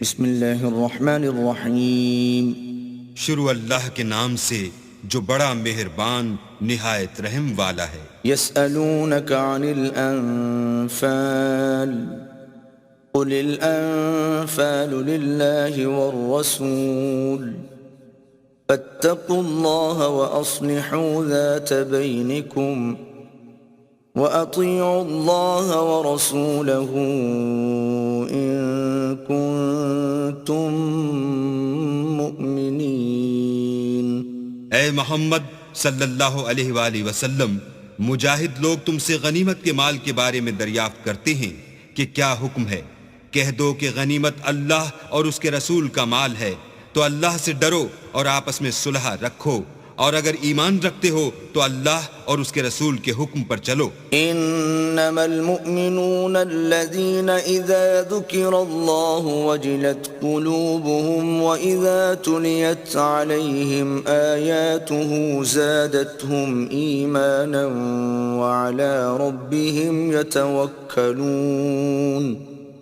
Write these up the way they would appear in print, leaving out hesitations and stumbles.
بسم اللہ الرحمن الرحیم۔ شروع اللہ کے نام سے جو بڑا مہربان نہایت رحم والا ہے۔ یسألونک عن الانفال قل الانفال للہ والرسول فاتقوا اللہ واصلحوا ذات بینکم وَأَطِيعُوا اللَّهَ وَرَسُولَهُ إِن كُنتُم مُّؤْمِنِينَ۔ اے محمد صلی اللہ علیہ وآلہ وسلم، مجاہد لوگ تم سے غنیمت کے مال کے بارے میں دریافت کرتے ہیں کہ کیا حکم ہے۔ کہہ دو کہ غنیمت اللہ اور اس کے رسول کا مال ہے، تو اللہ سے ڈرو اور آپس میں صلح رکھو، اور اگر ایمان رکھتے ہو تو اللہ اور اس کے رسول کے حکم پر چلو۔ انما المؤمنون الذين اذا ذكر الله وجلت قلوبهم واذا تليت عليهم آياته زادتهم ايمانا وعلى ربهم يتوكلون۔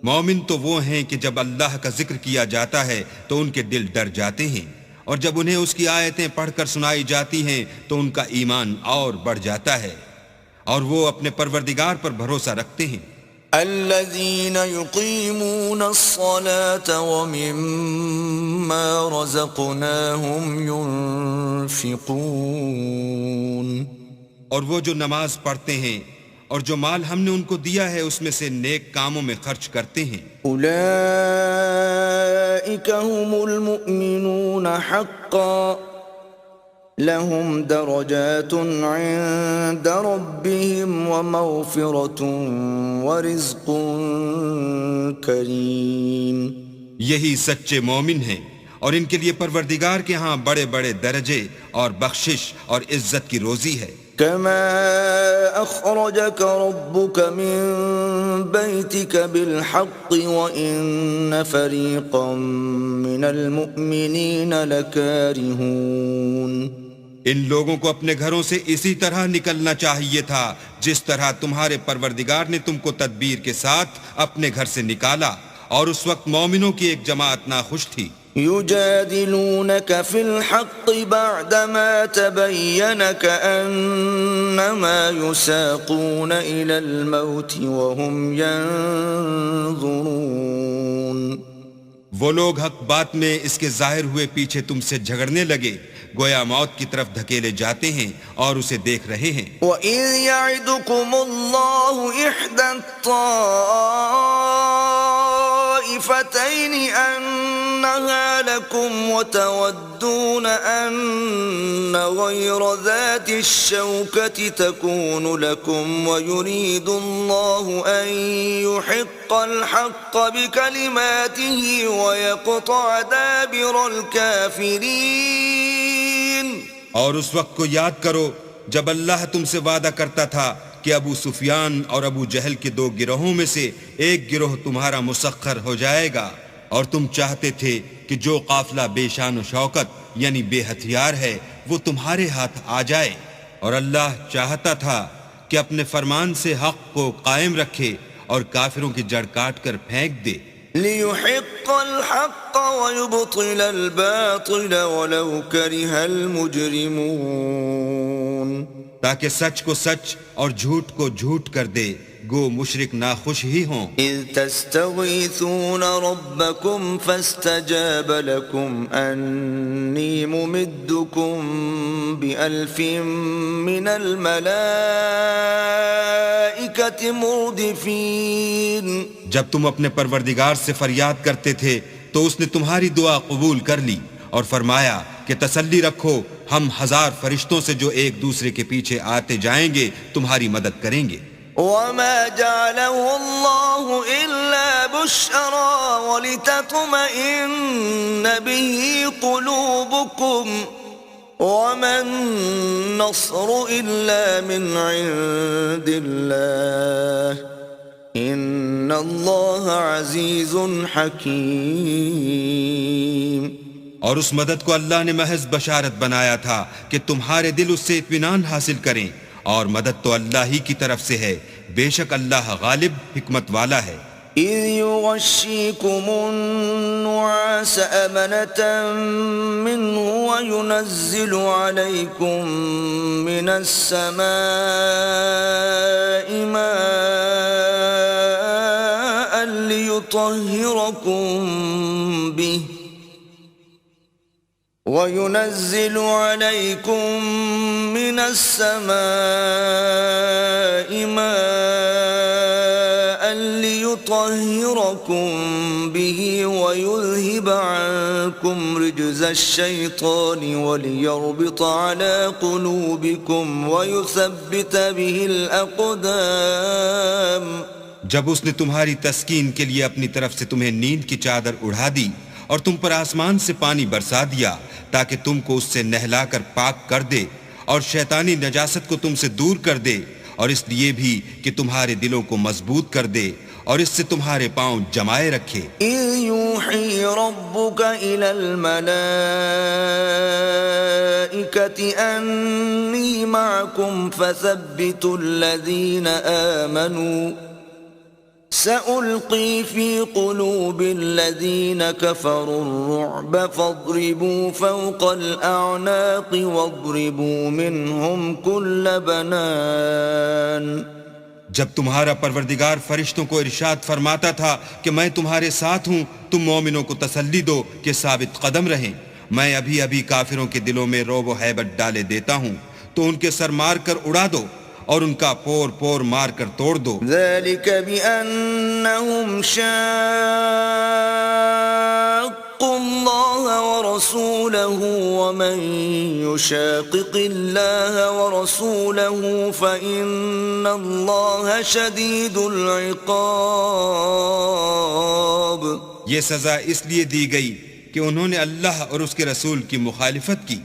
مومن تو وہ ہیں کہ جب اللہ کا ذکر کیا جاتا ہے تو ان کے دل ڈر جاتے ہیں، اور جب انہیں اس کی آیتیں پڑھ کر سنائی جاتی ہیں تو ان کا ایمان اور بڑھ جاتا ہے، اور وہ اپنے پروردگار پر بھروسہ رکھتے ہیں۔ الذين يقيمون الصلاة ومما رزقناهم ينفقون۔ اور وہ جو نماز پڑھتے ہیں اور جو مال ہم نے ان کو دیا ہے اس میں سے نیک کاموں میں خرچ کرتے ہیں۔ اولئک هم المؤمنون حقا لهم درجات عند ربهم ومغفرة ورزق کریم۔ یہی سچے مومن ہیں، اور ان کے لیے پروردگار کے ہاں بڑے بڑے درجے اور بخشش اور عزت کی روزی ہے۔ كما أخرجك ربك من بيتك بالحق وإن فريقا من المؤمنين لكارهون۔ ان لوگوں کو اپنے گھروں سے اسی طرح نکلنا چاہیے تھا جس طرح تمہارے پروردگار نے تم کو تدبیر کے ساتھ اپنے گھر سے نکالا، اور اس وقت مومنوں کی ایک جماعت ناخوش تھی۔ يجادلونك في الحق بعدما تبين كأنما يساقون إلى الموت وهم ينظرون۔ وہ لوگ حق بات میں اس کے ظاہر ہوئے پیچھے تم سے جھگڑنے لگے، گویا موت کی طرف دھکیلے جاتے ہیں اور اسے دیکھ رہے ہیں۔ وَإِذْ يَعِدُكُمُ اللَّهُ إِحْدَى الطَّائِفَتَيْنِ أَنَّهَا لَكُمْ وَتَوَدُّونَ أَنَّ غَيْرَ ذَاتِ الشَّوْكَةِ تَكُونُ لَكُمْ وَيُرِيدُ اللَّهُ أَن يُحِقَّ الْحَقَّ بِكَلِمَاتِهِ وَيَقْطَعَ دَابِرَ الْكَافِرِينَ۔ اور اس وقت کو یاد کرو جب اللہ تم سے وعدہ کرتا تھا کہ ابو سفیان اور ابو جہل کے دو گروہوں میں سے ایک گروہ تمہارا مسخر ہو جائے گا، اور تم چاہتے تھے کہ جو قافلہ بے شان و شوکت یعنی بے ہتھیار ہے وہ تمہارے ہاتھ آ جائے، اور اللہ چاہتا تھا کہ اپنے فرمان سے حق کو قائم رکھے اور کافروں کی جڑ کاٹ کر پھینک دے۔ لِيُحِقَّ الْحَقَّ وَيُبْطِلَ الْبَاطِلَ وَلَوْ كَرِهَ الْمُجْرِمُونَ۔ تاکہ سچ کو سچ اور جھوٹ کو جھوٹ کر دے، گو مشرک ناخوش ہی ہوں۔ اذ تستغیثون ربکم فاستجاب لکم انی ممدکم بألف من الملائکۃ مردفین۔ جب تم اپنے پروردگار سے فریاد کرتے تھے تو اس نے تمہاری دعا قبول کر لی اور فرمایا کہ تسلی رکھو، ہم 1000 فرشتوں سے جو ایک دوسرے کے پیچھے آتے جائیں گے تمہاری مدد کریں گے۔ وما جعله الله إلا بشرى ولتطمئن به قلوبكم وما النصر إلا من عند الله إن الله عزيز حكيم۔ اور اس مدد کو اللہ نے محض بشارت بنایا تھا کہ تمہارے دل اس سے اطمینان حاصل کریں، اور مدد تو اللہ ہی کی طرف سے ہے، بے شک اللہ غالب حکمت والا ہے۔ إذ يغشيكم النعاس أمنة منه وينزل عليكم من السماء ماء ليطهركم به ويذهب عنكم رجز الشيطان وليربط على قلوبكم ويثبت به الأقدام. جب اس نے تمہاری تسکین کے لیے اپنی طرف سے تمہیں نیند کی چادر اڑا دی اور تم پر آسمان سے پانی برسا دیا تاکہ تم کو اس سے نہلا کر پاک کر دے اور شیطانی نجاست کو تم سے دور کر دے، اور اس لیے بھی کہ تمہارے دلوں کو مضبوط کر دے اور اس سے تمہارے پاؤں جمائے رکھے. إذ يوحي ربك إلى الملائكة أني معكم فثبتوا الذين آمنوا سألقي في قلوب الذين كفروا الرعب فاضربوا فوق الأعناق واضربوا منهم كل بنان. جب تمہارا پروردگار فرشتوں کو ارشاد فرماتا تھا کہ میں تمہارے ساتھ ہوں، تم مومنوں کو تسلی دو کہ ثابت قدم رہیں، میں ابھی ابھی کافروں کے دلوں میں رعب و ہیبت ڈالے دیتا ہوں، تو ان کے سر مار کر اڑا دو اور ان کا پور پور مار کر توڑ دو. ذلك بأنهم شاقوا الله ورسوله ومن يشاقق الله ورسوله فإن الله شديد العقاب. یہ سزا اس لیے دی گئی کہ انہوں نے اللہ اور اس کے رسول کی مخالفت کی،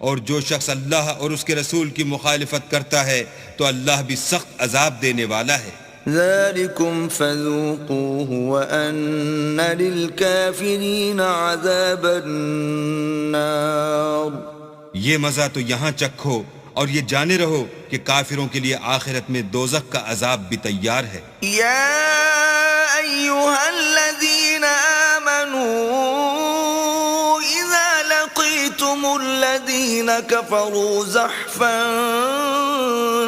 اور جو شخص اللہ اور اس کے رسول کی مخالفت کرتا ہے تو اللہ بھی سخت عذاب دینے والا ہے. ذلكم فذوقوه وأن للكافرين عذاب النار. یہ مزہ تو یہاں چکھو اور یہ جانے رہو کہ کافروں کے لیے آخرت میں دوزخ کا عذاب بھی تیار ہے. يا أيها الذين آمنوا إذا لقيتم الذين كفروا زحفا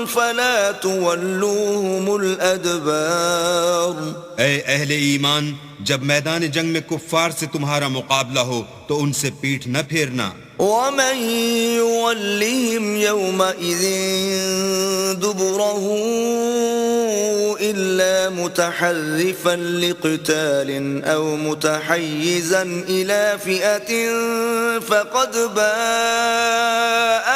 فلا تولوهم الأدبار. اے اہل ایمان، جب میدان جنگ میں کفار سے تمہارا مقابلہ ہو تو ان سے پیٹھ نہ پھیرنا. ومن يولهم يومئذ دبره إلا متحرفا لقتال أو متحيزا إلى فئة فقد باء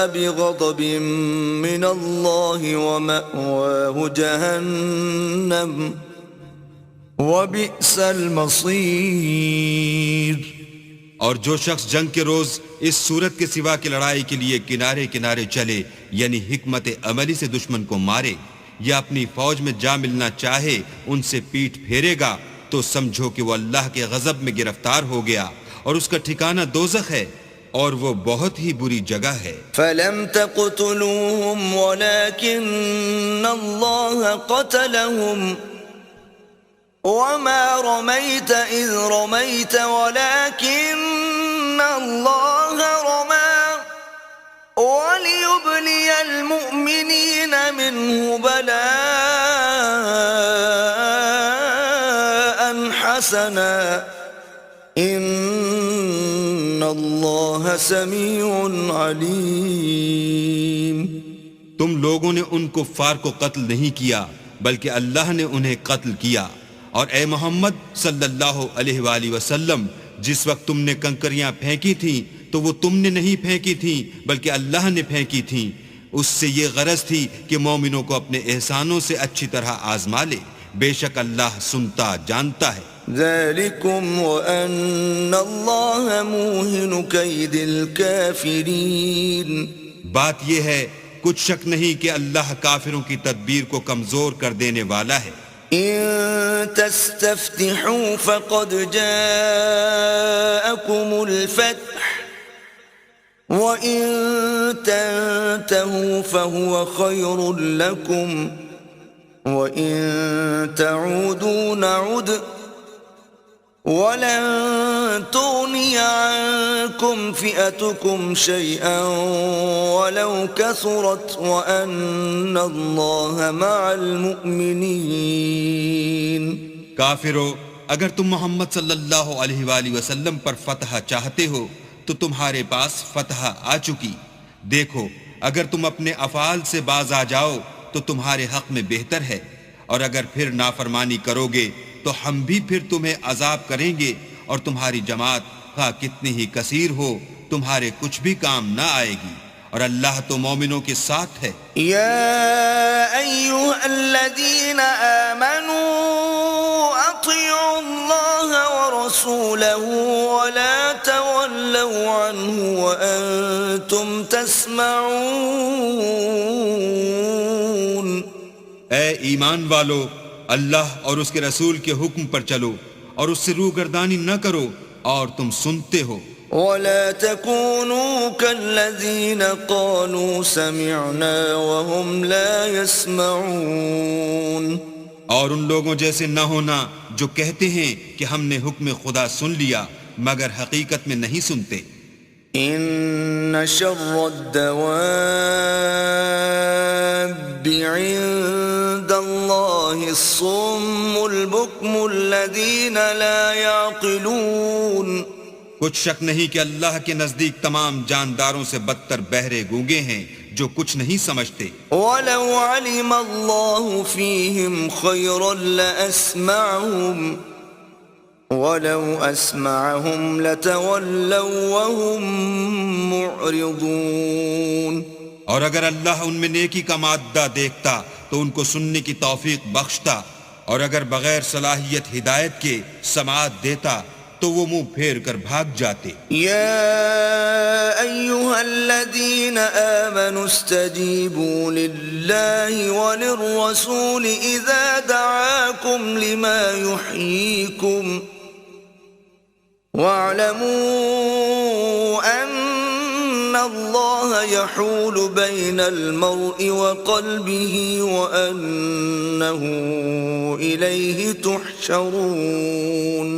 بغضب من الله ومأواه جهنم وبئس المصير. اور جو شخص جنگ کے روز اس صورت کے سوا کی لڑائی کے لیے کنارے کنارے چلے، یعنی حکمت عملی سے دشمن کو مارے یا اپنی فوج میں جا ملنا چاہے، ان سے پیٹھ پھیرے گا تو سمجھو کہ وہ اللہ کے غضب میں گرفتار ہو گیا اور اس کا ٹھکانہ دوزخ ہے اور وہ بہت ہی بری جگہ ہے. فلم تقتلوهم ولكن الله قتلهم وما رميت إذ رميت ولكن الله رمى وليبلي المؤمنين منه بلاء حسنا ان اللہ سمیع علیم. تم لوگوں نے ان کفار کو قتل نہیں کیا بلکہ اللہ نے انہیں قتل کیا، اور اے محمد صلی اللہ علیہ وآلہ وسلم، جس وقت تم نے کنکریاں پھینکی تھیں تو وہ تم نے نہیں پھینکی تھیں بلکہ اللہ نے پھینکی تھیں. اس سے یہ غرض تھی کہ مومنوں کو اپنے احسانوں سے اچھی طرح آزما لے، بے شک اللہ سنتا جانتا ہے. ذلكم وأن الله موهن كيد الكافرين. بات یہ ہے، کچھ شک نہیں کہ اللہ کافروں کی تدبیر کو کمزور کر دینے والا ہے. إن تستفتحوا فقد جاءكم الفتح وَإِن تَنْتَهُوا فَهُوَ خَيْرٌ لَكُمْ وَإِن تَعُودُوا نَعُدْ وَلَن تُغْنِيَ عَنكُمْ فِئَتُكُمْ شَيْئًا وَلَوْ كَثُرَتْ وَأَنَّ اللَّهَ مَعَ الْمُؤْمِنِينَ کافرو، اگر تم محمد صلی اللہ علیہ وآلہ وسلم پر فتح چاہتے ہو تو تمہارے پاس فتح آ چکی۔ دیکھو، اگر تم اپنے افعال سے باز آ جاؤ تو تمہارے حق میں بہتر ہے، اور اگر پھر نافرمانی کرو گے تو ہم بھی پھر تمہیں عذاب کریں گے، اور تمہاری جماعت خواہ کتنی ہی کثیر ہو تمہارے کچھ بھی کام نہ آئے گی، اور اللہ تو مومنوں کے ساتھ ہے۔ يا أيها الذين آمنوا أطيعوا الله ورسوله ولا تولوا عنه وأنتم تسمعون۔ اے ایمان والو، اللہ اور اس کے رسول کے حکم پر چلو اور اس سے روگردانی نہ کرو اور تم سنتے ہو۔ ولا تكونوا كالذين قالوا سمعنا وهم لا يسمعون۔ اور ان لوگوں جیسے نہ ہونا جو کہتے ہیں کہ ہم نے حکم خدا سن لیا مگر حقیقت میں نہیں سنتے۔ ان شر الدواب عند الله الصم البكم الذين لا يعقلون۔ کچھ شک نہیں کہ اللہ کے نزدیک تمام جانداروں سے بدتر بہرے گونگے ہیں جو کچھ نہیں سمجھتے۔ وَلَوْ عَلِمَ اللَّهُ فِيهِمْ خَيْرًا لَأَسْمَعَهُمْ وَلَوْ أَسْمَعَهُمْ لَتَوَلَّوْا وَهُمْ مُعْرِضُونَ۔ اور اگر اللہ ان میں نیکی کا مادہ دیکھتا تو ان کو سننے کی توفیق بخشتا، اور اگر بغیر صلاحیت ہدایت کے سماعت دیتا تو وہ منہ پھیر کر بھاگ جاتے۔ یا ایہا الذین آمنوا استجیبوا للہ وللرسول اذا دعاکم لما یحییکم واعلموا ان اللہ یحول بین المرء وقلبہ وانہ الیہ تحشرون۔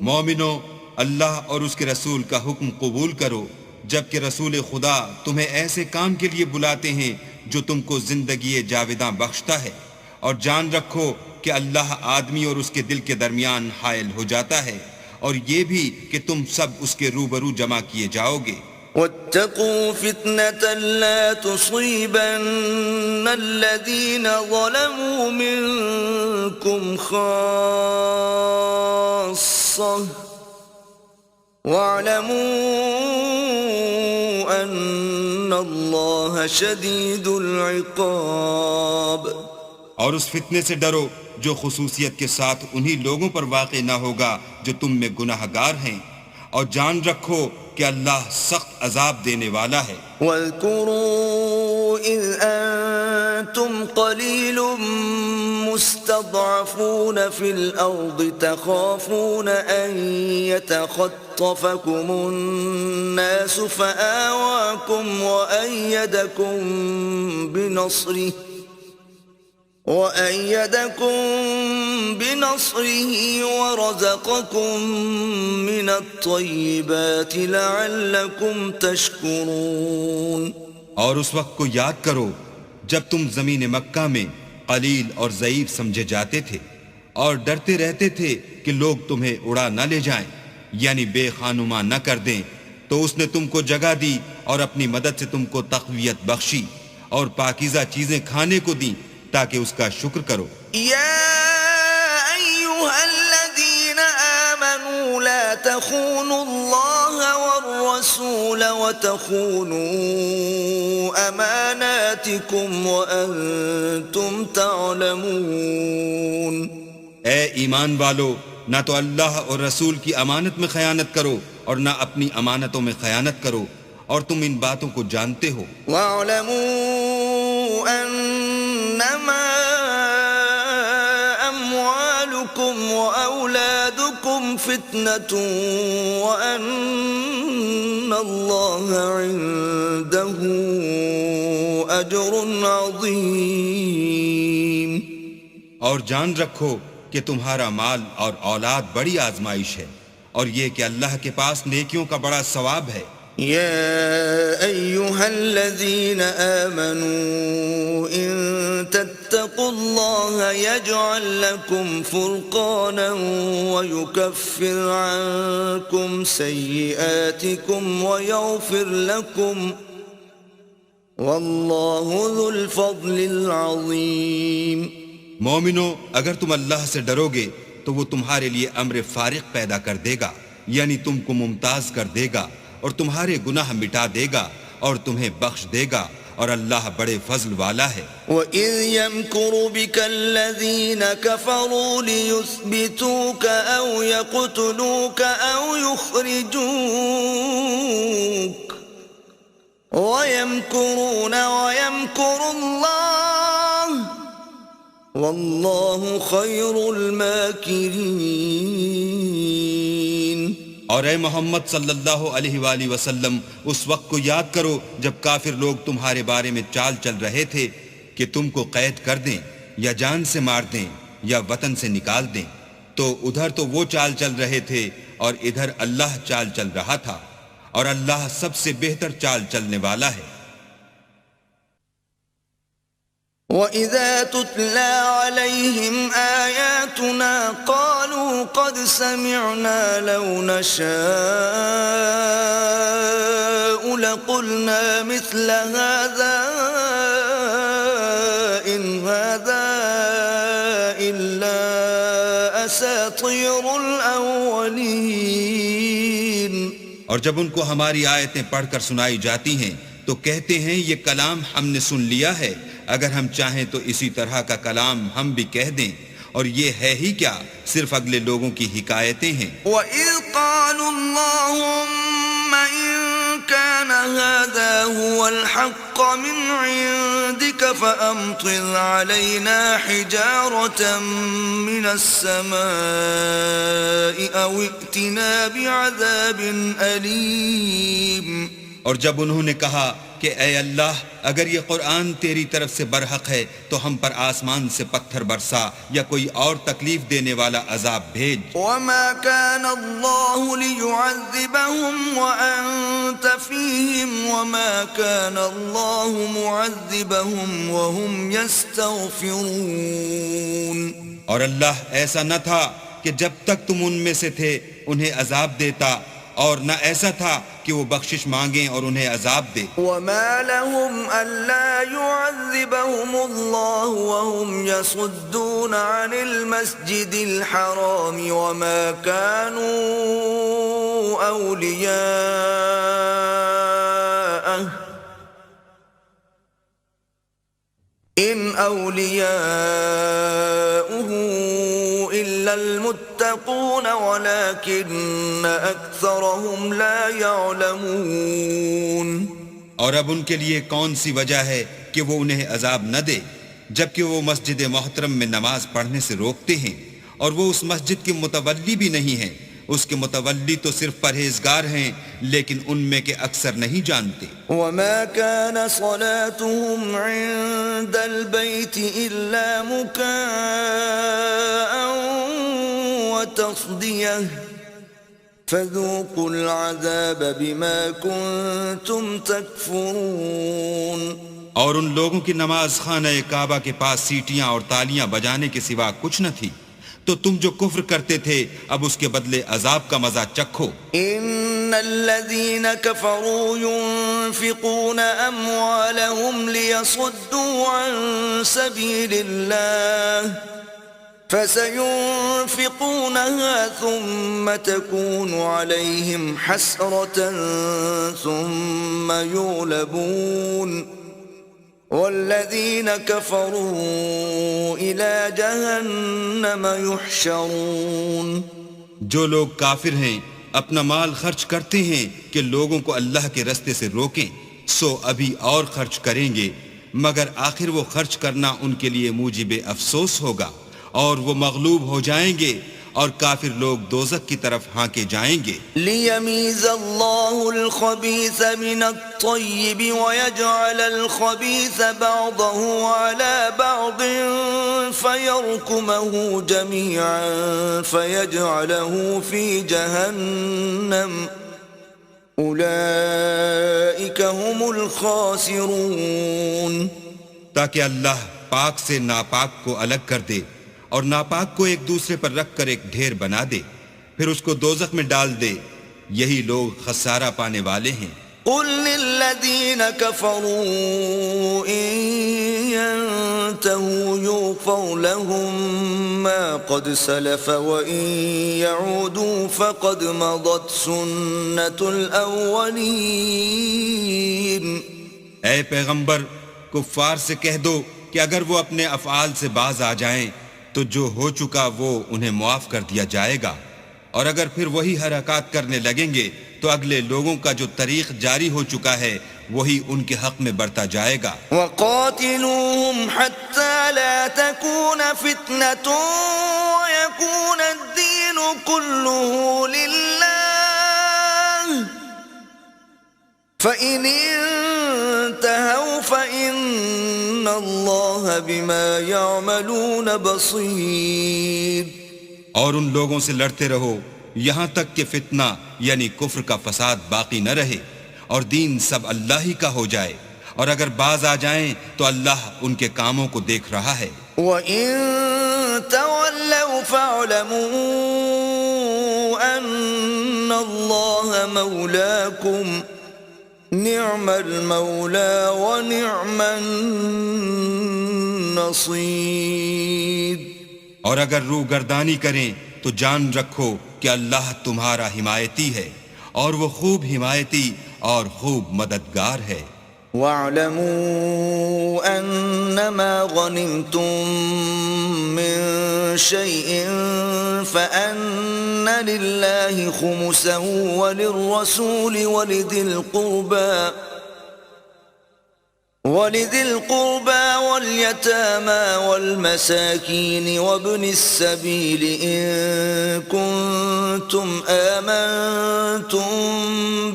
مومنو، اللہ اور اس کے رسول کا حکم قبول کرو، جبکہ رسول خدا تمہیں ایسے کام کے لیے بلاتے ہیں جو تم کو زندگی جاوداں بخشتا ہے، اور جان رکھو کہ اللہ آدمی اور اس کے دل کے درمیان حائل ہو جاتا ہے، اور یہ بھی کہ تم سب اس کے روبرو جمع کیے جاؤ گے۔ واتقوا فتنة لا تصيبن الذين ظلموا منكم خاصة واعلموا أن الله شديد العقاب۔ اور اس فتنے سے ڈرو جو خصوصیت کے ساتھ انہی لوگوں پر واقع نہ ہوگا جو تم میں گناہ گار ہیں، اور جان رکھو کہ اللہ سخت عذاب دینے والا ہے۔ واذکروا اذ انتم قلیل مستضعفون فی الارض تخافون ان يتخطفكم الناس فآواكم وأيدكم بنصره ورزقكم من الطيبات لعلكم تشكرون۔ اور اس وقت کو یاد کرو جب تم زمین مکہ میں قلیل اور ضعیف سمجھے جاتے تھے اور ڈرتے رہتے تھے کہ لوگ تمہیں اڑا نہ لے جائیں، یعنی بے خانما نہ کر دیں، تو اس نے تم کو جگہ دی اور اپنی مدد سے تم کو تقویت بخشی اور پاکیزہ چیزیں کھانے کو دیں تاکہ اس کا شکر کرو۔ یا ایہا الذین آمنوا لا تخونوا اللہ والرسول وتخونوا اماناتکم وانتم تعلمون۔ اے ایمان والو، نہ تو اللہ اور رسول کی امانت میں خیانت کرو اور نہ اپنی امانتوں میں خیانت کرو، اور تم ان باتوں کو جانتے ہو۔ وَاعْلَمُوا أَنَّمَا أَمْوَالُكُمْ وَأَوْلَادُكُمْ فِتْنَةٌ وَأَنَّ الله عنده أجر عظيم. اور جان رکھو کہ تمہارا مال اور اولاد بڑی آزمائش ہے، اور یہ کہ اللہ کے پاس نیکیوں کا بڑا ثواب ہے. يا أيها الذين آمنوا إن تتقوا الله يجعل لكم فرقانا ويكفر عنكم سيئاتكم ويغفر لكم والله ذو الفضل العظيم. مومنو، اگر تم اللہ سے ڈرو گے تو وہ تمہارے لیے امر فارق پیدا کر دے گا، یعنی تم کو ممتاز کر دے گا اور تمہارے گناہ مٹا دے گا اور تمہیں بخش دے گا، اور اللہ بڑے فضل والا ہے. وَإِذْ يَمْكُرُ بِكَ الَّذِينَ كَفَرُوا لِيُثْبِتُوكَ أَوْ يَقْتُلُوكَ أَوْ يُخْرِجُوكَ وَيَمْكُرُونَ وَيَمْكُرُ اللَّهُ وَاللَّهُ خَيْرُ الْمَاكِرِينَ. اور اے محمد صلی اللہ علیہ وآلہ وسلم، اس وقت کو یاد کرو جب کافر لوگ تمہارے بارے میں چال چل رہے تھے کہ تم کو قید کر دیں یا جان سے مار دیں یا وطن سے نکال دیں. تو ادھر تو وہ چال چل رہے تھے اور ادھر اللہ چال چل رہا تھا، اور اللہ سب سے بہتر چال چلنے والا ہے. وَإِذَا تُتْلَى عَلَيْهِمْ آيَاتُنَا قَالُوا قَدْ سَمِعْنَا لَوْ نَشَاءُ لَقُلْنَا مِثْلَ هَذَا إِنْ هَذَا إِلَّا أَسَاطِيرُ الْأَوَّلِينَ. اور جب ان کو ہماری آیتیں پڑھ کر سنائی جاتی ہیں تو کہتے ہیں یہ کلام ہم نے سن لیا ہے، اگر ہم چاہیں تو اسی طرح کا کلام ہم بھی کہہ دیں، اور یہ ہے ہی کیا، صرف اگلے لوگوں کی حکایتیں ہیں. وَإِذْ قَالُوا اللَّهُمَّ إِن كَانَ هَذَا هُوَ الْحَقَّ مِنْ عِنْدِكَ فَأَمْطِرْ عَلَيْنَا حِجَارَةً مِنَ السَّمَاءِ أَوْ ائْتِنَا بِعَذَابٍ أَلِيمٍ. اور جب انہوں نے کہا کہ اے اللہ، اگر یہ قرآن تیری طرف سے برحق ہے تو ہم پر آسمان سے پتھر برسا یا کوئی اور تکلیف دینے والا عذاب بھیج. وَمَا كَانَ اللَّهُ لِيُعَذِّبَهُمْ وَأَنْتَ فِيهِمْ وَمَا كَانَ اللَّهُ مُعَذِّبَهُمْ وَهُمْ يَسْتَغْفِرُونَ. اور اللہ ایسا نہ تھا کہ جب تک تم ان میں سے تھے انہیں عذاب دیتا، اور نہ ایسا تھا کہ وہ بخشش مانگیں اور انہیں عذاب دے. وَمَا لَهُمْ أَلَّا يُعَذِّبَهُمُ اللَّهُ وَهُمْ يَصُدُّونَ عَنِ الْمَسْجِدِ الْحَرَامِ وَمَا كَانُوا أَوْلِيَاءَهُ إِنْ أَوْلِيَاؤُهُ إِلَّا الْمُتَّقُونَ وَلَكِنَّ أَكْثَرَهُمْ لَا يَعْلَمُونَ. اور اب ان کے لیے کون سی وجہ ہے کہ وہ انہیں عذاب نہ دے، جبکہ وہ مسجد محترم میں نماز پڑھنے سے روکتے ہیں، اور وہ اس مسجد کے متولی بھی نہیں ہیں. اس کے متولی تو صرف پرہیزگار ہیں، لیکن ان میں کے اکثر نہیں جانتے. وَمَا كَانَ صَلَاتُهُمْ عِندَ الْبَيْتِ إِلَّا مُكَاءً وَتَصْدِيَةً فَذُوقُوا الْعَذَابَ بِمَا كُنْتُمْ تَكْفُرُونَ. اور ان لوگوں کی نماز خانہ کعبہ کے پاس سیٹیاں اور تالیاں بجانے کے سوا کچھ نہ تھی، تو تم جو کفر کرتے تھے اب اس کے بدلے عذاب کا مزہ چکھو. ان الذين كفروا ينفقون اموالهم ليصدوا عن سبيل الله فسينفقونها ثم تكون عليهم حسرة ثم يغلبون والذين كفروا إلى جهنم يحشرون. جو لوگ کافر ہیں اپنا مال خرچ کرتے ہیں کہ لوگوں کو اللہ کے رستے سے روکیں، سو ابھی اور خرچ کریں گے، مگر آخر وہ خرچ کرنا ان کے لیے موجب افسوس ہوگا، اور وہ مغلوب ہو جائیں گے اور کافر لوگ دوزخ کی طرف ہانکے جائیں گے ليميز الله الخبيث من الطيب ويجعل الخبيث بعضه على بعض فيركمه جميعا فيجعله في جهنم أولئك هم الخاسرون. تاکہ اللہ پاک سے ناپاک کو الگ کر دے اور ناپاک کو ایک دوسرے پر رکھ کر ایک ڈھیر بنا دے، پھر اس کو دوزخ میں ڈال دے. یہی لوگ خسارہ پانے والے ہیں. قل للذين كفروا إن ينتهوا يغفر لهم ما قد سلف وإن يعودوا فقد مضت سنة الأولين. اے پیغمبر، کفار سے کہہ دو کہ اگر وہ اپنے افعال سے باز آ جائیں تو جو ہو چکا وہ انہیں معاف کر دیا جائے گا، اور اگر پھر وہی حرکات کرنے لگیں گے تو اگلے لوگوں کا جو طریق جاری ہو چکا ہے وہی ان کے حق میں برتا جائے گا. وقاتلوهم حتى لا تكون فتنة ويكون الدين كله لله فإن انتهوا فإن الله بما يعملون بصير. اور ان لوگوں سے لڑتے رہو یہاں تک کہ فتنہ یعنی کفر کا فساد باقی نہ رہے اور دین سب اللہ ہی کا ہو جائے، اور اگر باز آ جائیں تو اللہ ان کے کاموں کو دیکھ رہا ہے. وَإِن تَوَلَّوْا فَاعْلَمُوا أَنَّ اللَّهَ مَوْلَاكُمْ نِعْمَ الْمَوْلَى وَنِعْمَ النَّصِيرُ. اور اگر روگردانی کریں تو جان رکھو کہ اللہ تمہارا حمایتی ہے اور وہ خوب حمایتی اور خوب مددگار ہے. وَاعْلَمُوا أَنَّمَا غَنِمْتُم مِّن شَيْءٍ فَأَنَّ لِلَّهِ خُمُسَهُ وَلِلرَّسُولِ وَلِذِي الْقُرْبَى وَالْيَتَامَى وَالْمَسَاكِينِ وَابْنِ السَّبِيلِ إِن كُنتُمْ آمَنتُم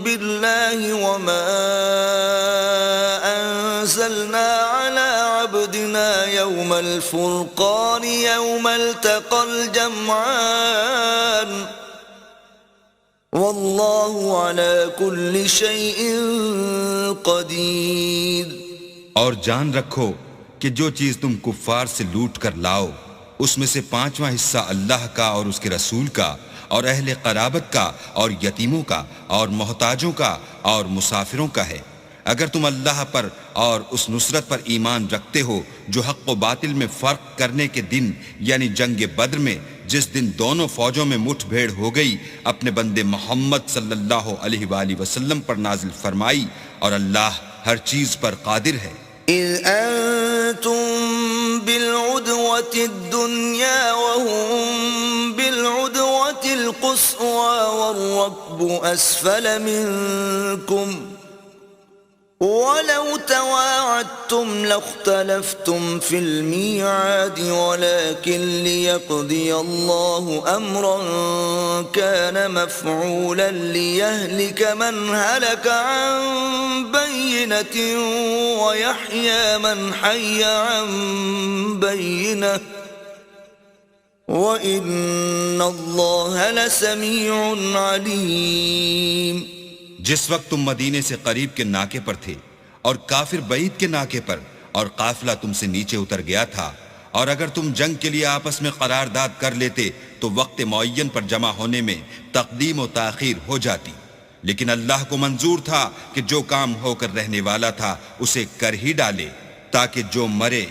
بِاللَّهِ وَمَا أَنزَلْنَا عَلَى عَبْدِنَا يَوْمَ الْفُرْقَانِ يَوْمَ الْتَقَى الْجَمْعَانِ وَاللَّهُ عَلَى كُلِّ شَيْءٍ قَدِيرٌ. اور جان رکھو کہ جو چیز تم کفار سے لوٹ کر لاؤ اس میں سے 5واں حصہ اللہ کا اور اس کے رسول کا اور اہل قرابت کا اور یتیموں کا اور محتاجوں کا اور مسافروں کا ہے. اگر تم اللہ پر اور اس نصرت پر ایمان رکھتے ہو جو حق و باطل میں فرق کرنے کے دن یعنی جنگ بدر میں جس دن دونوں فوجوں میں مٹھ بھیڑ ہو گئی اپنے بندے محمد صلی اللہ علیہ وآلہ وسلم پر نازل فرمائی، اور اللہ ہر چیز پر قادر ہے. إِذْ أَنْتُمْ بِالْعُدْوَةِ الدُّنْيَا وَهُمْ بِالْعُدْوَةِ الْقُصْوَى وَالرَّكْبُ أَسْفَلَ مِنْكُمْ وَلَوْ تَوَاعَدتُّمْ لَاخْتَلَفْتُمْ فِي الْمِيعَادِ وَلَكِنْ لِيَقْضِيَ اللَّهُ أَمْرًا كَانَ مَفْعُولًا لِيَهْلِكَ مَنْ هَلَكَ عَنْ بَيِّنَةٍ وَيَحْيَى مَنْ حَيَّ عَنْ بَيِّنَةٍ وَإِنَّ اللَّهَ لَسَمِيعٌ عَلِيمٌ. جس وقت تم مدینے سے قریب کے ناکے پر تھے اور کافر بعید کے ناکے پر اور قافلہ تم سے نیچے اتر گیا تھا، اور اگر تم جنگ کے لیے آپس میں قرارداد کر لیتے تو وقت معین پر جمع ہونے میں تقدیم و تاخیر ہو جاتی، لیکن اللہ کو منظور تھا کہ جو کام ہو کر رہنے والا تھا اسے کر ہی ڈالے، تاکہ جو مرے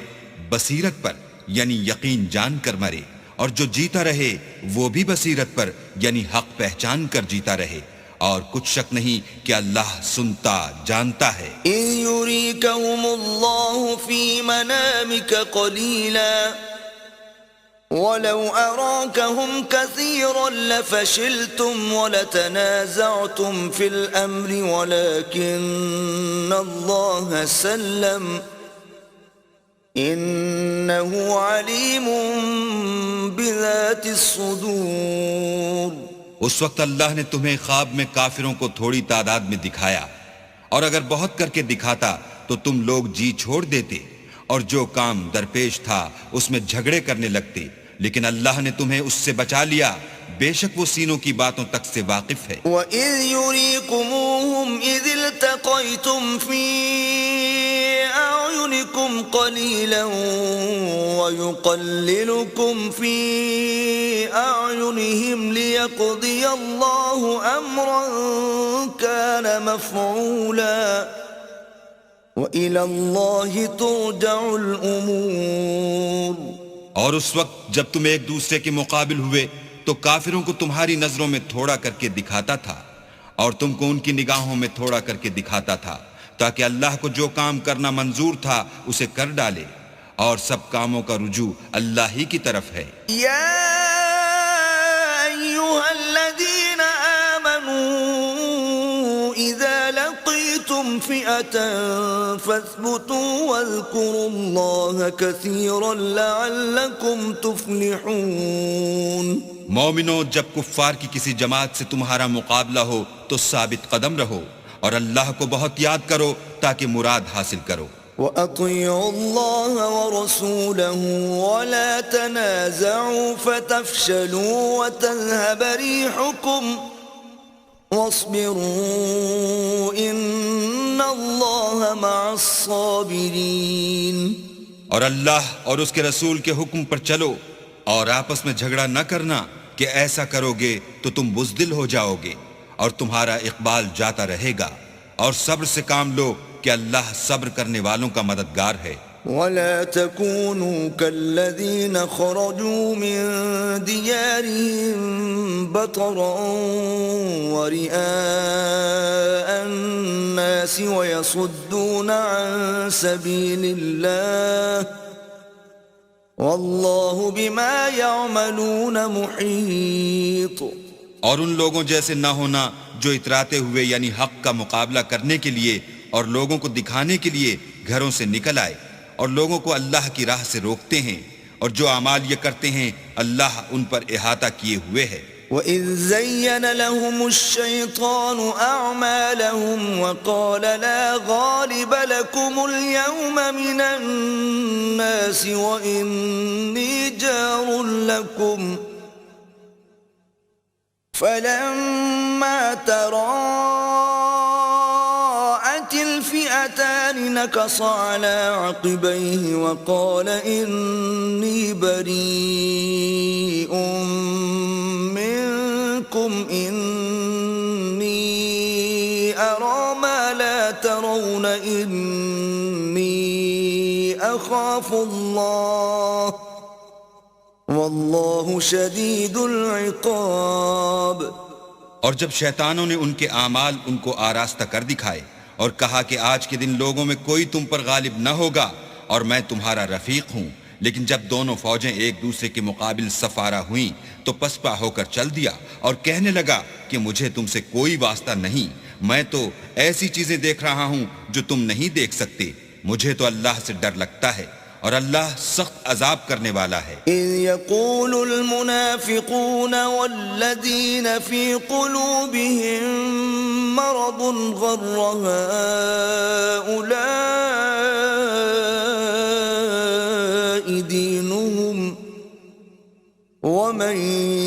بصیرت پر یعنی یقین جان کر مرے، اور جو جیتا رہے وہ بھی بصیرت پر یعنی حق پہچان کر جیتا رہے، اور کچھ شک نہیں کہ اللہ سنتا جانتا ہے. إِذْ يُرِيكَهُمُ اللَّهُ فِي مَنَامِكَ قَلِيلًا وَلَوْ أَرَاكَهُمْ كَثِيرًا لَفَشِلْتُمْ وَلَتَنَازَعْتُمْ فِي الْأَمْرِ وَلَكِنَّ اللَّهَ سَلَّمَ إنه عليم بذات الصدور. اس وقت اللہ نے تمہیں خواب میں کافروں کو تھوڑی تعداد میں دکھایا، اور اگر بہت کر کے دکھاتا تو تم لوگ جی چھوڑ دیتے، اور جو کام درپیش تھا اس میں جھگڑے کرنے لگتے، لیکن اللہ نے تمہیں اس سے بچا لیا، بے شک وہ سینوں کی باتوں تک سے واقف ہے۔ وَإِذْ يُرِيكُمُوهُمْ إِذِ الْتَقَيْتُمْ فِي أَعْيُنِكُمْ قَلِيلًا وَيُقَلِّلُكُمْ فِي أَعْيُنِهِمْ لِيَقْضِيَ اللَّهُ أَمْرًا كَانَ مَفْعُولًا وَإِلَى اللَّهِ تُرْجَعُ الْأُمُورُ۔ اور اس وقت جب تم ایک دوسرے کے مقابل ہوئے تو کافروں کو تمہاری نظروں میں تھوڑا کر کے دکھاتا تھا، اور تم کو ان کی نگاہوں میں تھوڑا کر کے دکھاتا تھا، تاکہ اللہ کو جو کام کرنا منظور تھا اسے کر ڈالے، اور سب کاموں کا رجوع اللہ ہی کی طرف ہے۔ یا ایھا الذین آمنوا اذا لقیتم فئة فاثبتوا واذکروا اللہ کثیرا لعلکم تفلحون۔ مومنو، جب کفار کی کسی جماعت سے تمہارا مقابلہ ہو تو ثابت قدم رہو، اور اللہ کو بہت یاد کرو تاکہ مراد حاصل کرو۔ وَأَطِيعُوا اللَّهَ وَرَسُولَهُ وَلَا تَنَازَعُوا فَتَفْشَلُوا وَتَذْهَبَ رِيحُكُمْ وَاصْبِرُوا إِنَّ اللَّهَ مَعَ الصَّابِرِينَ۔ اور اللہ اور اس کے رسول کے حکم پر چلو، اور آپس میں جھگڑا نہ کرنا، کہ ایسا کرو گے تو تم بزدل ہو جاؤ گے، اور تمہارا اقبال جاتا رہے گا، اور صبر سے کام لو کہ اللہ صبر کرنے والوں کا مددگار ہے۔ وَلَا تَكُونُوا كَالَّذِينَ خَرَجُوا مِن دِيَارِهِم بَطَرًا وَرِئَاءَ النَّاسِ وَيَصُدُّونَ عَن سَبِيلِ اللَّهِ وَاللَّهُ بِمَا يَعْمَلُونَ مُحِيطٌ۔ اور ان لوگوں جیسے نہ ہونا جو اتراتے ہوئے یعنی حق کا مقابلہ کرنے کے لیے اور لوگوں کو دکھانے کے لیے گھروں سے نکل آئے، اور لوگوں کو اللہ کی راہ سے روکتے ہیں، اور جو اعمال یہ کرتے ہیں اللہ ان پر احاطہ کیے ہوئے ہے۔ وَإِذْ زَيَّنَ لَهُمُ الشَّيْطَانُ أَعْمَالَهُمْ وَقَالَ لَا غَالِبَ لَكُمُ الْيَوْمَ مِنَ النَّاسِ وَإِنِّي جَارٌ لَكُمْ فَلَمَّا تَرَاءَتِ الْفِئَتَانِ نَكَصَ عَلَى عَقِبَيْهِ وَقَالَ إِنِّي بَرِيءٌ منكم إني أرى ما لا ترون إني أخاف الله والله شديد العقاب۔ اور جب شیطانوں نے ان کے اعمال ان کو آراستہ کر دکھائے اور کہا کہ آج کے دن لوگوں میں کوئی تم پر غالب نہ ہوگا اور میں تمہارا رفیق ہوں، لیکن جب دونوں فوجیں ایک دوسرے کے مقابل سفارہ ہوئیں تو پسپا ہو کر چل دیا اور کہنے لگا کہ مجھے تم سے کوئی واسطہ نہیں، میں تو ایسی چیزیں دیکھ رہا ہوں جو تم نہیں دیکھ سکتے، مجھے تو اللہ سے ڈر لگتا ہے، اور اللہ سخت عذاب کرنے والا ہے۔ اذ يقول المنافقون والذين في قلوبهم مرض غر هؤلاء دينهم ومن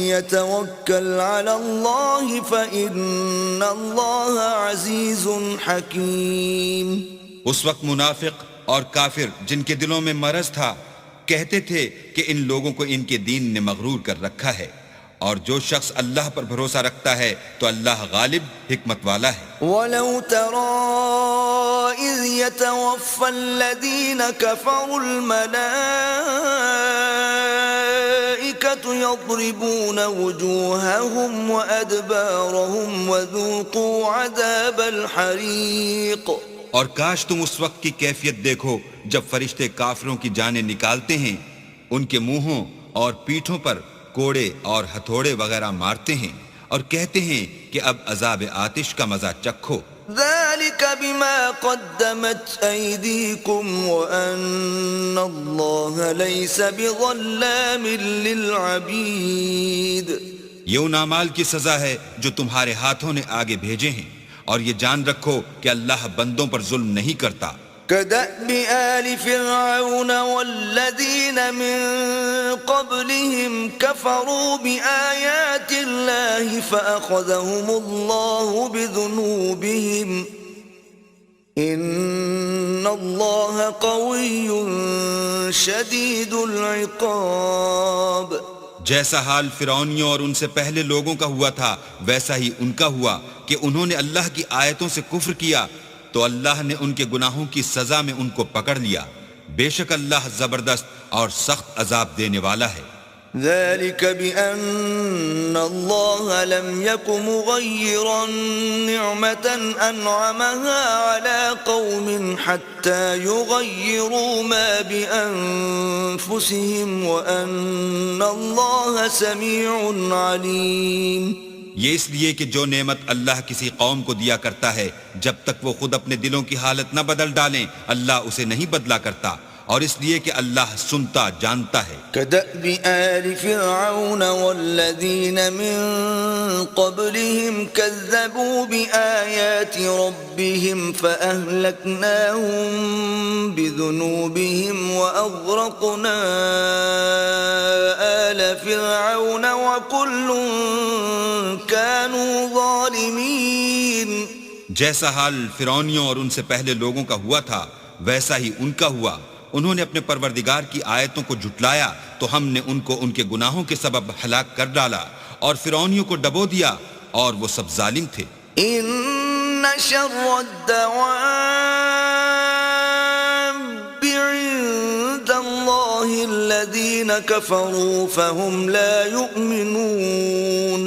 يتوكل على الله فإن الله عزيز حكيم۔ اس وقت منافق اور کافر جن کے دلوں میں مرض تھا کہتے تھے کہ ان لوگوں کو ان کے دین نے مغرور کر رکھا ہے، اور جو شخص اللہ پر بھروسہ رکھتا ہے تو اللہ غالب حکمت والا ہے۔ وَلَوْ تَرَىٰ إِذْ يَتَوَفَّى الَّذِينَ كَفَرُوا الْمَلَائِكَةُ يَضْرِبُونَ وُجُوهَهُمْ وَأَدْبَارَهُمْ وَذُوقُوا عَذَابَ الْحَرِيقِ۔ اور کاش تم اس وقت کی کیفیت دیکھو جب فرشتے کافروں کی جانیں نکالتے ہیں، ان کے منہوں اور پیٹھوں پر کوڑے اور ہتھوڑے وغیرہ مارتے ہیں اور کہتے ہیں کہ اب عذاب آتش کا مزہ چکھو۔ ذلك بما قدمت أيديكم وأن الله ليس بظلام للعبيد. یہ ان اعمال کی سزا ہے جو تمہارے ہاتھوں نے آگے بھیجے ہیں، اور یہ جان رکھو کہ اللہ بندوں پر ظلم نہیں کرتا. كدأب آل فرعون والذين من قبلهم كفروا بآيات الله فأخذهم الله بذنوبهم إن الله قوي شديد العقاب. جیسا حال فرعونیوں اور ان سے پہلے لوگوں کا ہوا تھا ویسا ہی ان کا ہوا کہ انہوں نے اللہ کی آیتوں سے کفر کیا تو اللہ نے ان کے گناہوں کی سزا میں ان کو پکڑ لیا. بے شک اللہ زبردست اور سخت عذاب دینے والا ہے. ذلك بأن الله لم يك مغيرا نعمة أنعمها على قوم حتى يغيروا ما بأنفسهم وأن الله سميع عليم. یہ اس لیے کہ جو نعمت اللہ کسی قوم کو دیا کرتا ہے جب تک وہ خود اپنے دلوں کی حالت نہ بدل ڈالیں اللہ اسے نہیں بدلا کرتا، اور اس لیے کہ اللہ سنتا جانتا ہے. كدأب آل فرعون والذين من قبلهم كذبوا بآيات ربهم فأهلكناهم بذنوبهم وأغرقنا آل فرعون وكل كانوا ظالمين. جیسا حال فرعونیوں اور ان سے پہلے لوگوں کا ہوا تھا ویسا ہی ان کا ہوا. انہوں نے اپنے پروردگار کی آیتوں کو جھٹلایا تو ہم نے ان کو ان کے گناہوں کے سبب ہلاک کر ڈالا، اور فرعونیوں کو ڈبو دیا اور وہ سب ظالم تھے. ان شر الدواب عند الله الذين كفروا فهم لا يؤمنون.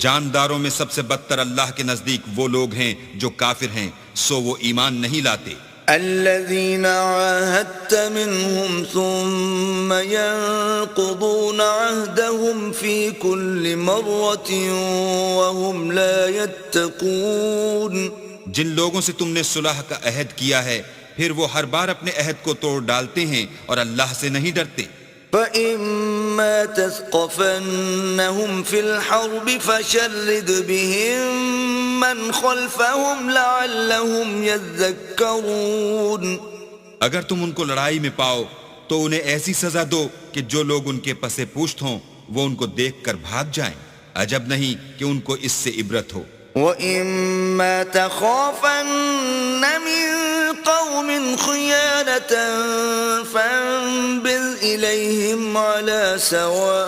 جانداروں میں سب سے بدتر اللہ کے نزدیک وہ لوگ ہیں جو کافر ہیں سو وہ ایمان نہیں لاتے. الذين عاهدت منهم ثم ينقضون عهدهم في كل مرة وهم لا يتقون. جن لوگوں سے تم نے صلح کا عہد کیا ہے پھر وہ ہر بار اپنے عہد کو توڑ ڈالتے ہیں اور اللہ سے نہیں ڈرتے. فَإِمَّا تَثْقَفَنَّهُمْ فِي الْحَرْبِ فَشَرِّدْ بِهِمْ مَنْ خَلْفَهُمْ لَعَلَّهُمْ يَذَّكَّرُونَ. اگر تم ان کو لڑائی میں پاؤ تو انہیں ایسی سزا دو کہ جو لوگ ان کے پس پشت ہوں وہ ان کو دیکھ کر بھاگ جائیں. عجب نہیں کہ ان کو اس سے عبرت ہو. وَإِمَّا تَخَافَنَّ مِن قَوْمٍ خِيَانَةً فَانبِذْ إِلَيْهِمْ عَلَى سَوَاءٍ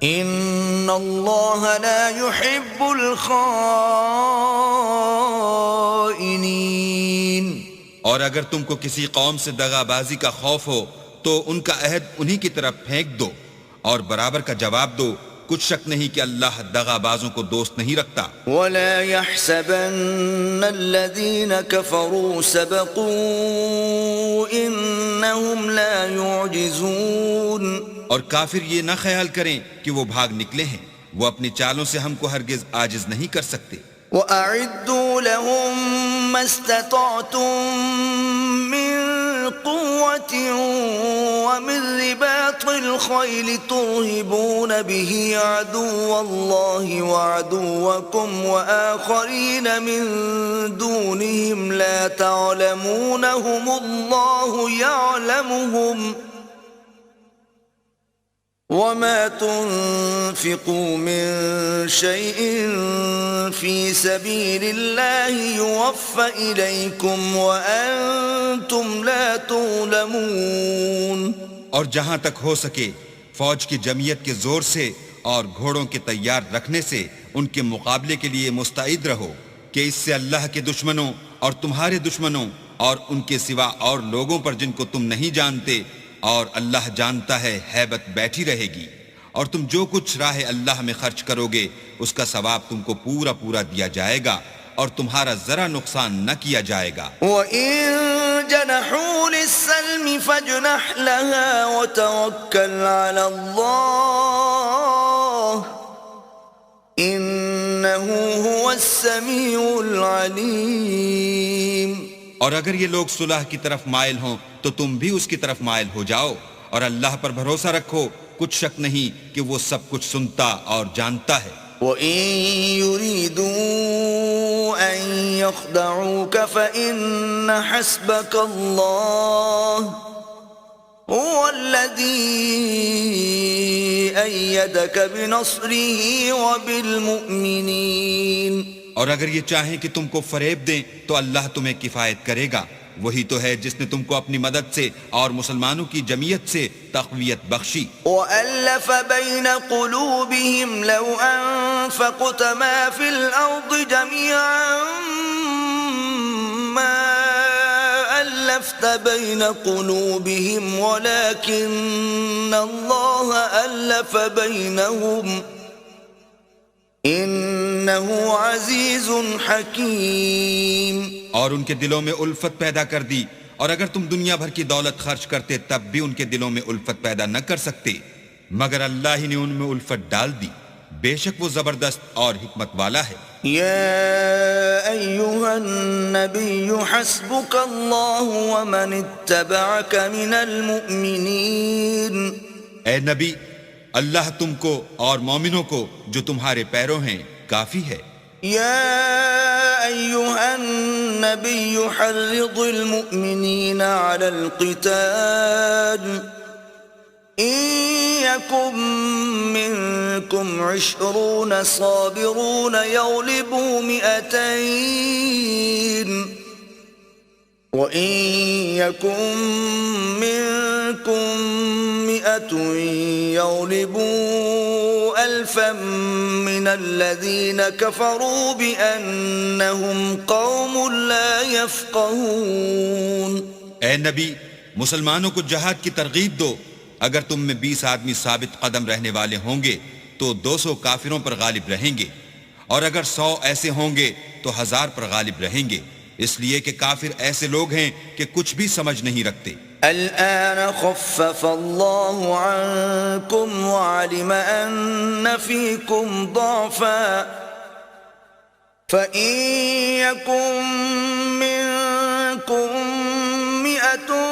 إِنَّ اللَّهَ لَا يُحِبُّ الْخَائِنِينَ. اور اگر تم کو کسی قوم سے دغا بازی کا خوف ہو تو ان کا عہد انہی کی طرف پھینک دو اور برابر کا جواب دو. کچھ شک نہیں کہ اللہ دغا بازوں کو دوست نہیں رکھتا. وَلَا يَحْسَبَنَّ الَّذِينَ كَفَرُوا سَبَقُوا إِنَّهُمْ لَا يُعْجِزُونَ. اور کافر یہ نہ خیال کریں کہ وہ بھاگ نکلے ہیں، وہ اپنی چالوں سے ہم کو ہرگز عاجز نہیں کر سکتے. وَأَعِدُّوا لَهُم مَّا اسْتَطَعْتُم مِّن قُوَّةٍ وَمِن رِّبَاطِ الْخَيْلِ تُرْهِبُونَ بِهِ عَدُوَّ اللَّهِ وَعَدُوَّكُمْ وَآخَرِينَ مِن دُونِهِمْ لَا تَعْلَمُونَهُمُ اللَّهُ يَعْلَمُهُمْ وَمَا تُنْفِقُوا مِنْ شَيْءٍ فِي سَبِيلِ اللَّهِ يُوَفَّ إِلَيْكُمْ وَأَنْتُمْ لَا تُظْلَمُونَ. اور جہاں تک ہو سکے فوج کی جمعیت کے زور سے اور گھوڑوں کے تیار رکھنے سے ان کے مقابلے کے لیے مستعد رہو کہ اس سے اللہ کے دشمنوں اور تمہارے دشمنوں اور ان کے سوا اور لوگوں پر جن کو تم نہیں جانتے اور اللہ جانتا ہے ہیبت بیٹھی رہے گی. اور تم جو کچھ راہ اللہ میں خرچ کرو گے اس کا ثواب تم کو پورا پورا دیا جائے گا اور تمہارا ذرا نقصان نہ کیا جائے گا. وَإِن جَنَحُوا لِلسَّلْمِ فَاجْنَحْ لَهَا وَتَوَكَّلْ عَلَى اللَّهِ إنه هو السميع العليم. اور اگر یہ لوگ صلح کی طرف مائل ہوں تو تم بھی اس کی طرف مائل ہو جاؤ، اور اللہ پر بھروسہ رکھو، کچھ شک نہیں کہ وہ سب کچھ سنتا اور جانتا ہے۔ وَإِن يُرِيدُوا أَن يَخْدَعُوكَ فَإِنَّ حَسْبَكَ اللَّهُ هُوَ الَّذِي أَيَّدَكَ بِنَصْرِهِ وَبِالْمُؤْمِنِينَ۔ اور اگر یہ چاہیں کہ تم کو فریب دیں تو اللہ تمہیں کفایت کرے گا، وہی تو ہے جس نے تم کو اپنی مدد سے اور مسلمانوں کی جمعیت سے تقویت بخشی۔ وَأَلَّفَ بَيْنَ قُلُوبِهِمْ لَوْ أَنفَقْتَ مَا فِي الْأَرْضِ جَمِيعًا مَا أَلَّفْتَ بَيْنَ قُلُوبِهِمْ وَلَكِنَّ اللَّهَ أَلَّفَ بَيْنَهُمْ إِنَّهُ عَزِيزٌ حَكِيمٌ۔ اور ان کے دلوں میں الفت پیدا کر دی، اور اگر تم دنیا بھر کی دولت خرچ کرتے تب بھی ان کے دلوں میں الفت پیدا نہ کر سکتے، مگر اللہ ہی نے ان میں الفت ڈال دی، بے شک وہ زبردست اور حکمت والا ہے۔ يا أيها النبي حسبك الله ومن اتبعك من المؤمنين۔ اے نبی، اللہ تم کو اور مومنوں کو جو تمہارے پیرو ہیں کافی ہے۔ يا أيها النبي حرض المؤمنين على القتال إن يكن منكم 20 صابرون يغلبوا 200 وإن يكن منكم 100 يغلبوا 1000 من الذين كفروا بأنهم قوم لا يفقهون۔ اے نبی، مسلمانوں کو جہاد کی ترغیب دو، اگر تم میں 20 آدمی ثابت قدم رہنے والے ہوں گے تو 200 کافروں پر غالب رہیں گے، اور اگر 100 ایسے ہوں گے تو 1000 پر غالب رہیں گے، اس لیے کہ کافر ایسے لوگ ہیں کہ کچھ بھی سمجھ نہیں رکھتے۔ الآن خفف الله عنكم وعلم أن فيكم ضعفا فإن يكن منكم 100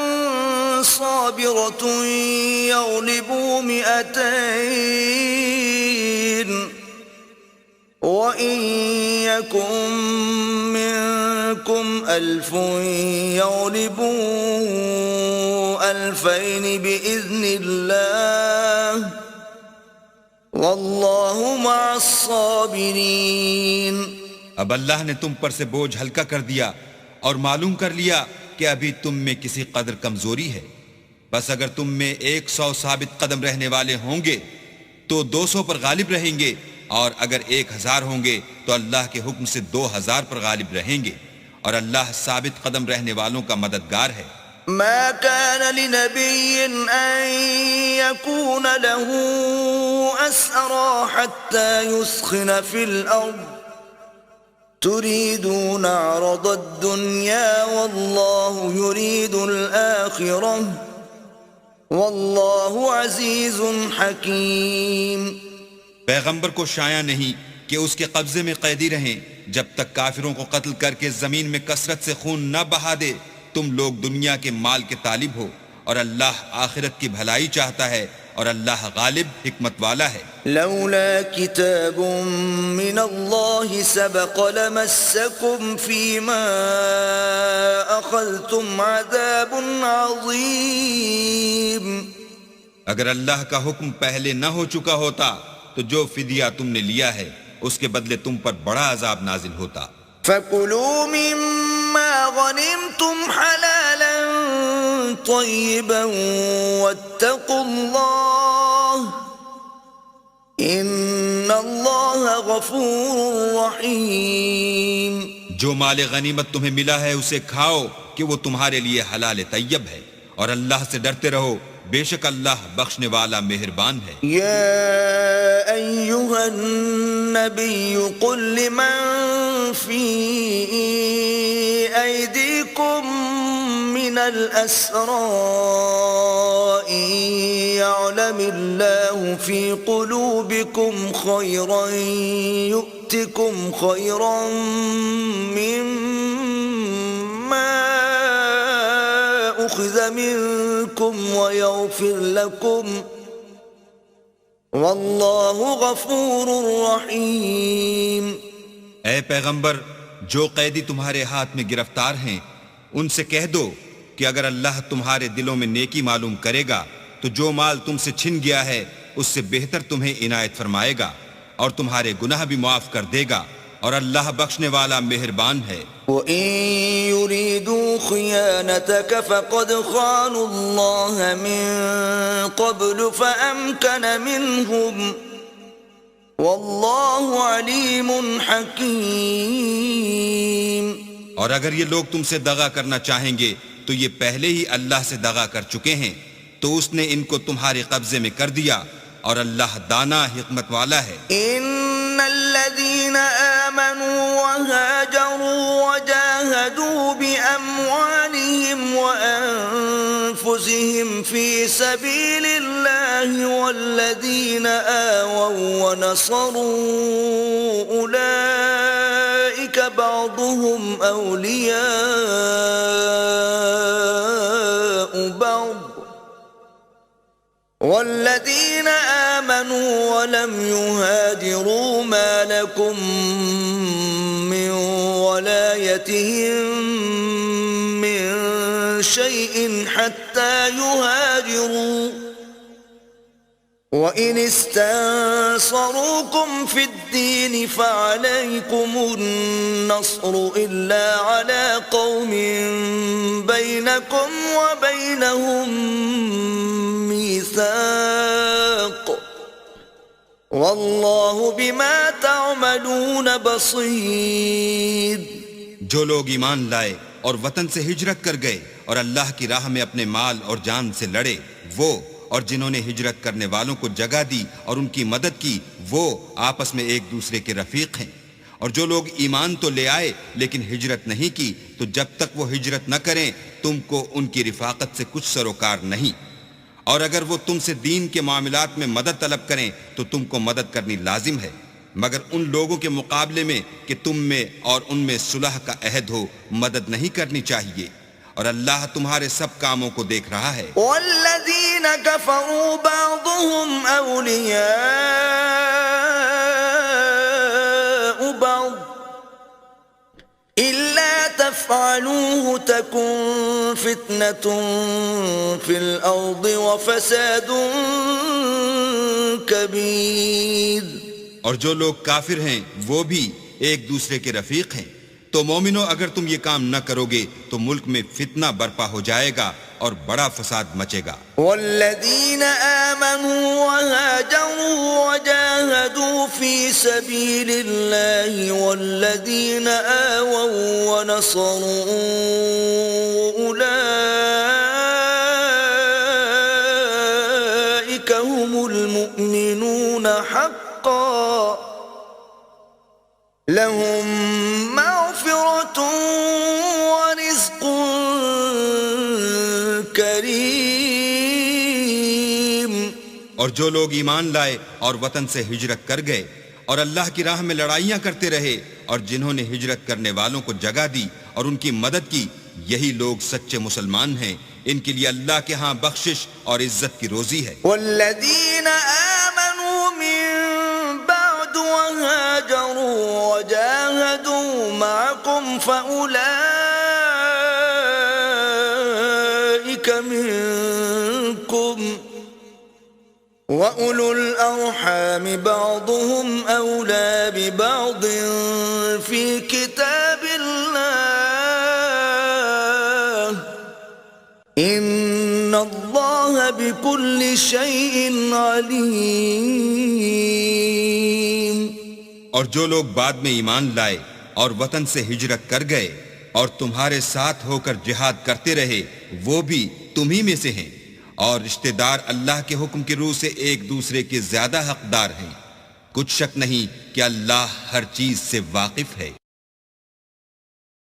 صابرة يغلبوا 200 وإن يكن منكم 1000 يغلبوا 2000 بإذن الله والله مع الصابرين۔ اب اللہ نے تم پر سے بوجھ ہلکا کر دیا اور معلوم کر لیا کہ ابھی تم میں کسی قدر کمزوری ہے، بس اگر تم میں 100 ثابت قدم رہنے والے ہوں گے تو 200 پر غالب رہیں گے، اور اگر 1000 ہوں گے تو اللہ کے حکم سے 2000 پر غالب رہیں گے، اور اللہ ثابت قدم رہنے والوں کا مددگار ہے۔ ما كان لنبي أن يكون له أسرى حتى يسخن في الأرض تريدون عرض الدنيا والله يريد الآخرة والله عزيز حكيم۔ پیغمبر کو شایع نہیں کہ اس کے قبضے میں قیدی رہیں جب تک کافروں کو قتل کر کے زمین میں کثرت سے خون نہ بہا دے۔ تم لوگ دنیا کے مال کے طالب ہو، اور اللہ آخرت کی بھلائی چاہتا ہے، اور اللہ غالب حکمت والا ہے۔ لولا كتاب من الله سبق لمسكم فيما أخذتم عذاب عظيم۔ اگر اللہ کا حکم پہلے نہ ہو چکا ہوتا تو جو فدیہ تم نے لیا ہے اس کے بدلے تم پر بڑا عذاب نازل ہوتا۔ فَكُلُوا مِمَّا غَنِمْتُمْ حَلَالًا طَيِّبًا وَاتَّقُوا اللَّهَ إِنَّ اللَّهَ غَفُورٌ رَحِيمٌ۔ جو مال غنیمت تمہیں ملا ہے اسے کھاؤ کہ وہ تمہارے لیے حلال طیب ہے، اور اللہ سے ڈرتے رہو، بے شک اللہ بخشنے والا مہربان ہے۔ يا أيها النبي قل لمن في أيديكم من من الأسرى إن يعلم الله في قلوبكم خيرا يؤتكم خيرا مما أخذ منكم ويغفر لكم واللہ غفور رحیم۔ اے پیغمبر، جو قیدی تمہارے ہاتھ میں گرفتار ہیں ان سے کہہ دو کہ اگر اللہ تمہارے دلوں میں نیکی معلوم کرے گا تو جو مال تم سے چھن گیا ہے اس سے بہتر تمہیں عنایت فرمائے گا اور تمہارے گناہ بھی معاف کر دے گا، اور اللہ بخشنے والا مہربان ہے۔ وَإِن يُرِيدُوا خِيَانَتَكَ فَقَدْ خَانُوا اللَّهَ مِن قَبْلُ فَأَمْكَنَ مِنْهُمْ وَاللَّهُ عَلِيمٌ حَكِيمٌ۔ اور اگر یہ لوگ تم سے دغا کرنا چاہیں گے تو یہ پہلے ہی اللہ سے دغا کر چکے ہیں، تو اس نے ان کو تمہارے قبضے میں کر دیا، اور اللہ دانا حکمت والا ہے۔ ان الذين آمنوا وهاجروا وجاهدوا بأموالهم وأنفسهم في سبيل الله والذين آووا ونصروا أولئك بعضهم أولياء بعض والذين آمنوا ولم يهاجروا ما لكم من ولايتهم من شيء حتى يهاجروا وإن استنصروكم في الدين فعليكم النصر إلا على قوم بينكم وبينهم ميثاق واللہ بما تعملون بصیر۔ جو لوگ ایمان لائے اور وطن سے ہجرت کر گئے اور اللہ کی راہ میں اپنے مال اور جان سے لڑے، وہ اور جنہوں نے ہجرت کرنے والوں کو جگہ دی اور ان کی مدد کی، وہ آپس میں ایک دوسرے کے رفیق ہیں۔ اور جو لوگ ایمان تو لے آئے لیکن ہجرت نہیں کی، تو جب تک وہ ہجرت نہ کریں تم کو ان کی رفاقت سے کچھ سروکار نہیں، اور اگر وہ تم سے دین کے معاملات میں مدد طلب کریں تو تم کو مدد کرنی لازم ہے، مگر ان لوگوں کے مقابلے میں کہ تم میں اور ان میں صلح کا عہد ہو مدد نہیں کرنی چاہیے، اور اللہ تمہارے سب کاموں کو دیکھ رہا ہے۔ والذین کفروا بعضهم اولیاء بعض الا تفعلوه تكن فتنة في الارض وفساد کبیر۔ اور جو لوگ کافر ہیں وہ بھی ایک دوسرے کے رفیق ہیں، تو مومنو اگر تم یہ کام نہ کرو گے تو ملک میں فتنہ برپا ہو جائے گا اور بڑا فساد مچے گا۔ والذین آمنوا وهاجروا وجاهدوا في سبيل الله والذین آووا ونصروا أولئك هم المؤمنون حقا لهم مغفرة ورزق کریم۔ اور جو لوگ ایمان لائے اور وطن سے ہجرت کر گئے اور اللہ کی راہ میں لڑائیاں کرتے رہے اور جنہوں نے ہجرت کرنے والوں کو جگہ دی اور ان کی مدد کی، یہی لوگ سچے مسلمان ہیں، ان کے لیے اللہ کے ہاں بخشش اور عزت کی روزی ہے۔ والذین آمنوا من بعد وهاجروا وجاهدوا معكم فأولئك منكم وَأُولُو الْأَرْحَامِ بَعْضُهُمْ أَوْلَى بِبَعْضٍ فِي كِتَابِ اللَّهِ إِنَّ اللَّهَ بِكُلِّ شَيْءٍ عَلِيمٌ۔ اور جو لوگ بعد میں ایمان لائے اور وطن سے ہجرت کر گئے اور تمہارے ساتھ ہو کر جہاد کرتے رہے، وہ بھی تمہیں میں سے ہیں، اور رشتہ دار اللہ کے حکم کی روح سے ایک دوسرے کے زیادہ حقدار ہیں۔ کچھ شک نہیں کہ اللہ ہر چیز سے واقف ہے۔